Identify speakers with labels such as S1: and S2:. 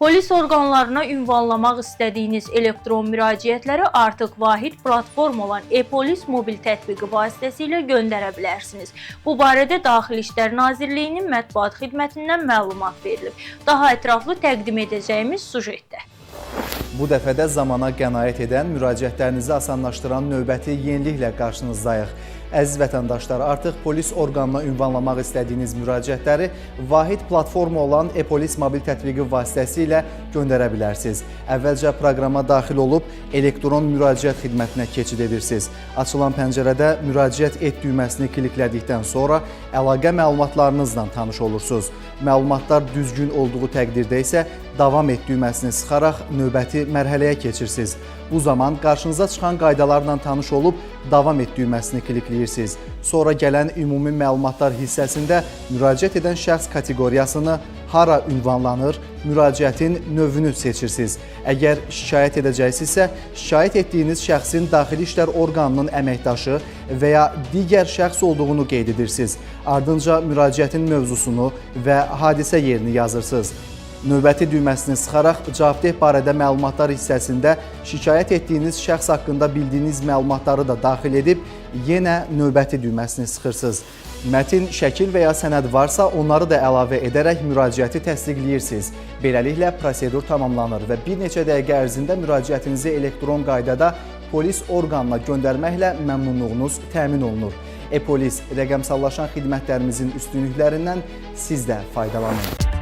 S1: Polis orqanlarına ünvanlamaq istədiyiniz elektron müraciətləri artıq vahid platform olan e-polis mobil tətbiqi vasitəsilə göndərə bilərsiniz. Bu barədə Daxili İşlər Nazirliyinin mətbuat xidmətindən məlumat verilib. Daha ətraflı təqdim edəcəyimiz sujetdə.
S2: Bu dəfə də zamana qənaət edən, müraciətlərinizi asanlaşdıran növbəti yeniliklə qarşınızdayıq. Əziz vətəndaşlar, artıq polis orqanına ünvanlamaq istədiyiniz müraciətləri vahid platforma olan e-polis mobil tətbiqi vasitəsilə göndərə bilərsiniz. Əvvəlcə proqrama daxil olub elektron müraciət xidmətinə keçid edirsiniz. Açılan pəncərədə müraciət et düyməsini kliklədikdən sonra əlaqə məlumatlarınızla tanış olursunuz. Məlumatlar düzgün olduğu təqdirdə isə davam et düyməsini sıxaraq növbəti mərhələyə keçirsiniz. Bu zaman qarşınıza çıxan qaydalarla tanış olub davam et düyməsini klikləyirsiniz. Sonra gələn ümumi məlumatlar hissəsində müraciət edən şəxs kateqoriyasını, hara ünvanlanır, müraciətin növünü seçirsiniz. Əgər şikayət edəcəksinizsə, şikayət etdiyiniz şəxsin daxili işlər orqanının əməkdaşı və ya digər şəxs olduğunu qeyd edirsiniz. Ardınca müraciətin mövzusunu və hadisə yerini yazırsınız. Növbəti düyməsini sıxaraq cavabdeh barədə məlumatlar hissəsində şikayət etdiyiniz şəxs haqqında bildiyiniz məlumatları da daxil edib yenə növbəti düyməsini sıxırsınız. Mətin, şəkil və ya sənəd varsa onları da əlavə edərək müraciəti təsdiqləyirsiniz. Beləliklə prosedur tamamlanır və bir neçə dəqiqə ərzində müraciətinizi elektron qaydada polis orqanına göndərməklə məmnunluğunuz təmin olunur. E-polis rəqəmsallaşan xidmətlərimizin üstünlüklərindən siz də faydalanın.